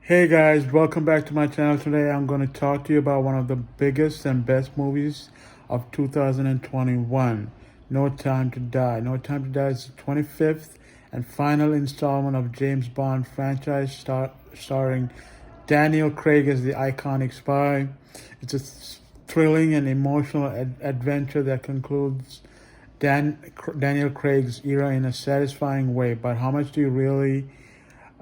Hey guys, welcome back to my channel. Today I'm going to talk to you about one of the biggest and best movies of 2021, No Time to Die. No Time to Die is the 25th and final installment of James Bond franchise starring Daniel Craig as the iconic spy. It's a thrilling and emotional adventure that concludes Daniel Craig's era in a satisfying way. But how much do you really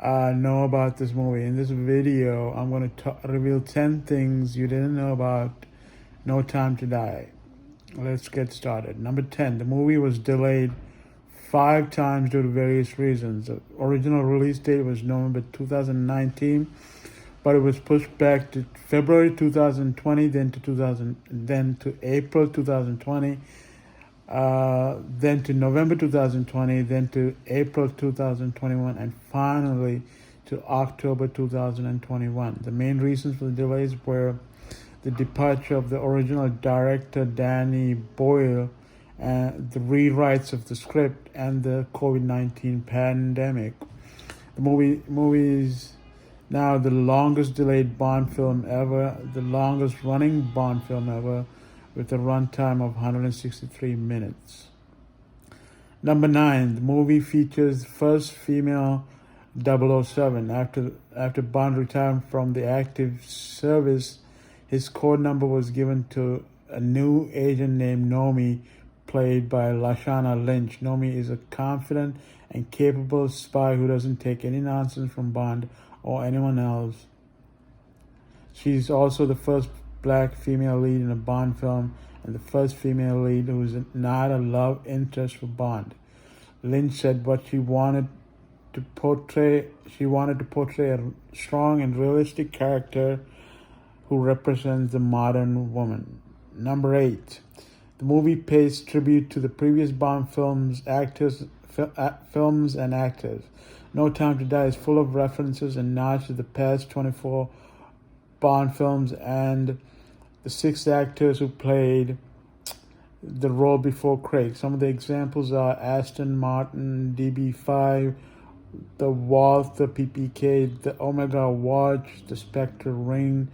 know about this movie? In this video, I'm going to reveal 10 things you didn't know about No Time to Die. Let's get started. Number 10, the movie was delayed 5 times due to various reasons. The original release date was November 2019, but it was pushed back to February 2020, then to April 2020, then to November 2020, then to April 2021, and finally to October 2021. The main reasons for the delays were the departure of the original director Danny Boyle, and the rewrites of the script, and the COVID-19 pandemic. The movie is now the longest delayed Bond film ever, the longest running Bond film ever, with a runtime of 163 minutes. Number 9, the movie features the first female 007. After Bond retired from the active service, his code number was given to a new agent named Nomi, played by Lashana Lynch. Nomi is a confident and capable spy who doesn't take any nonsense from Bond or anyone else. She's also the first black female lead in a Bond film and the first female lead who is not a love interest for Bond. Lynch said what she wanted to portray a strong and realistic character who represents the modern woman. Number 8, the movie pays tribute to the previous Bond films and actors. No Time to Die is full of references and nods to the past 24 Bond films and the 6 actors who played the role before Craig. Some of the examples are Aston Martin DB5, the Walther PPK, the Omega watch, the Spectre ring,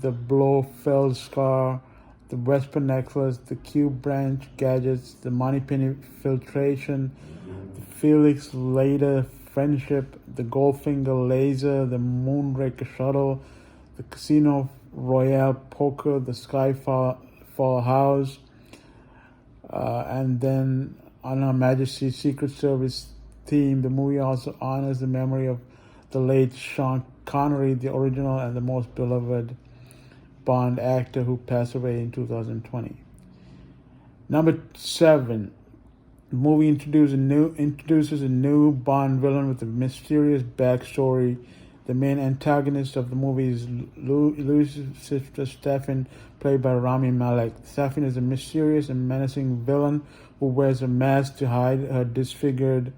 the Blofeld scar, the Vesper necklace, the Q branch gadgets, the Moneypenny filtration, the Felix Leiter friendship, the Goldfinger laser, the Moonraker shuttle, the Casino Royale poker, the Skyfall house, and then on Her Majesty's Secret Service theme. The movie also honors the memory of the late Sean Connery, the original and the most beloved Bond actor who passed away in 2020. Number 7, the movie introduces a new Bond villain with a mysterious backstory. The main antagonist of the movie is Louis' sister Stefan, played by Rami Malek. Stefan is a mysterious and menacing villain who wears a mask to hide her disfigured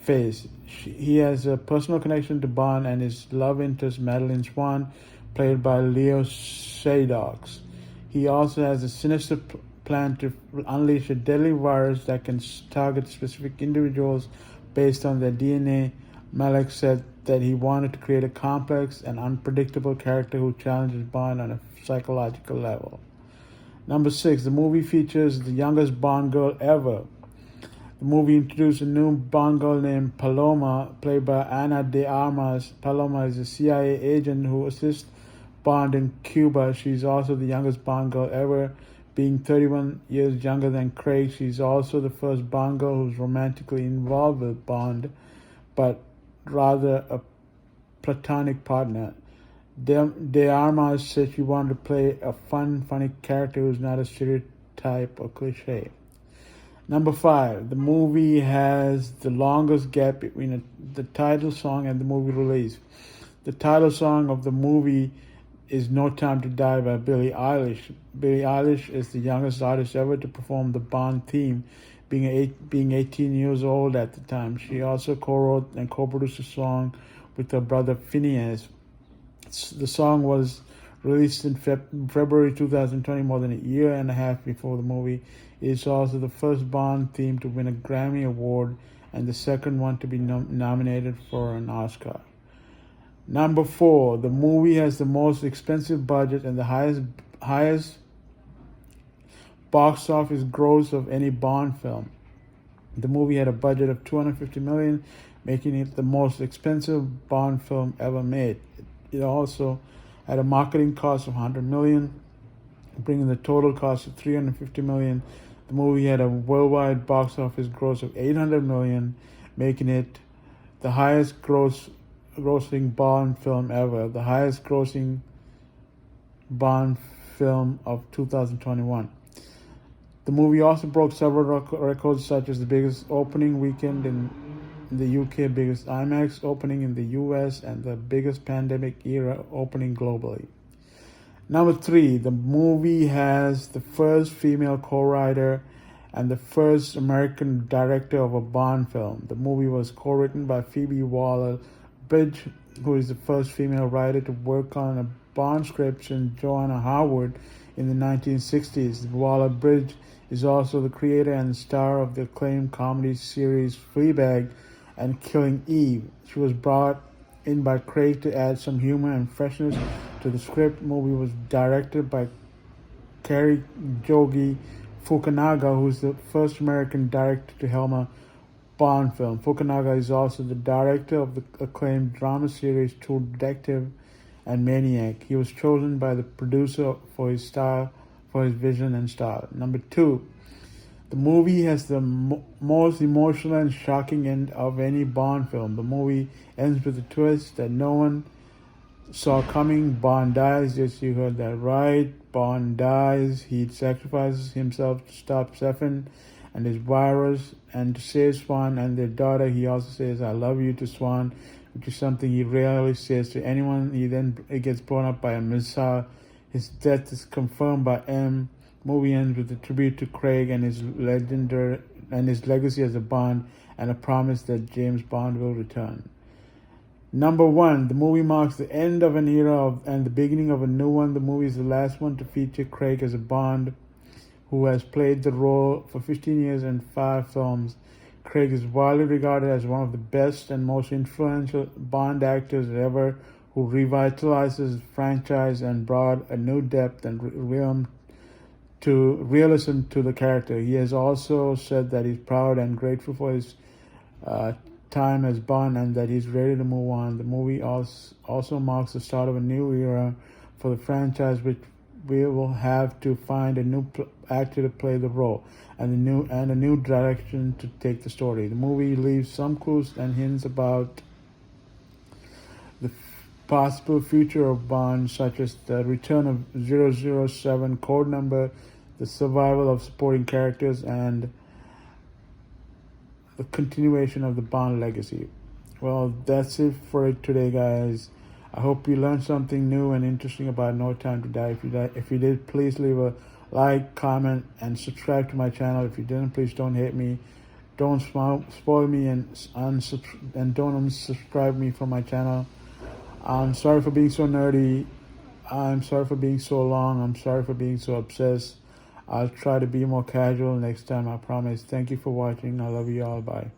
face. He has a personal connection to Bond and his love interest Madeline Swan, played by Leo Seydoux. He also has a sinister plan to unleash a deadly virus that can target specific individuals based on their DNA. Malek said that he wanted to create a complex and unpredictable character who challenges Bond on a psychological level. Number 6, the movie features the youngest Bond girl ever. The movie introduced a new Bond girl named Paloma, played by Ana de Armas. Paloma is a CIA agent who assists Bond in Cuba. She's also the youngest Bond girl ever, being 31 years younger than Craig. She's also the first Bond girl who's romantically involved with Bond, but rather a platonic partner. De Armas said she wanted to play a funny character who's not a stereotype or cliche. Number 5, the movie has the longest gap between the title song and the movie release. The title song of the movie is No Time to Die by Billie Eilish. Billie Eilish is the youngest artist ever to perform the Bond theme, being 18 years old at the time. She also co-wrote and co-produced a song with her brother Phineas. The song was released in February 2020, more than a year and a half before the movie. It is also the first Bond theme to win a Grammy Award and the second one to be nominated for an Oscar. Number 4, the movie has the most expensive budget and the highest box office gross of any Bond film. The movie had a budget of $250 million, making it the most expensive Bond film ever made. It also had a marketing cost of $100 million, bringing the total cost to $350 million. The movie had a worldwide box office gross of $800 million, making it the highest grossing Bond film ever, the highest grossing Bond film of 2021. The movie also broke several records, such as the biggest opening weekend in the UK, biggest IMAX opening in the US, and the biggest pandemic-era opening globally. Number 3, the movie has the first female co-writer and the first American director of a Bond film. The movie was co-written by Phoebe Waller-Bridge, who is the first female writer to work on a Bond script since Joanna Howard in the 1960s. Waller-Bridge is also the creator and star of the acclaimed comedy series Fleabag and Killing Eve. She was brought in by Craig to add some humor and freshness to the script. The movie was directed by Cary Joji Fukunaga, who is the first American director to helm a Bond film. Fukunaga is also the director of the acclaimed drama series True Detective and Maniac. He was chosen by the producer for his vision and style. Number 2, the movie has the most emotional and shocking end of any Bond film. The movie ends with a twist that no one saw coming. Bond dies. Yes, you heard that right. Bond dies. He sacrifices himself to stop Stefan and his virus and to save Swan and their daughter. He also says, "I love you" to Swan, which is something he rarely says to anyone. He then gets blown up by a missile. His death is confirmed by M. Movie ends with a tribute to Craig and his legacy as a Bond and a promise that James Bond will return. Number 1, the movie marks the end of an era and the beginning of a new one. The movie is the last one to feature Craig as a Bond, who has played the role for 15 years and 5 films. Craig is widely regarded as one of the best and most influential Bond actors ever, who revitalizes the franchise and brought a new depth and realism to the character. He has also said that he's proud and grateful for his time as Bond and that he's ready to move on. The movie also marks the start of a new era for the franchise, which we will have to find a new actor to play the role and a new direction to take the story. The movie leaves some clues and hints about the possible future of Bond, such as the return of 007 code number, the survival of supporting characters, and the continuation of the Bond legacy. Well, that's it for today, guys. I hope you learned something new and interesting about No Time to Die. If you did, please leave a like, comment, and subscribe to my channel. If you didn't, please don't hate me. Don't spoil me and don't unsubscribe me from my channel. I'm sorry for being so nerdy. I'm sorry for being so long. I'm sorry for being so obsessed. I'll try to be more casual next time, I promise. Thank you for watching. I love you all. Bye.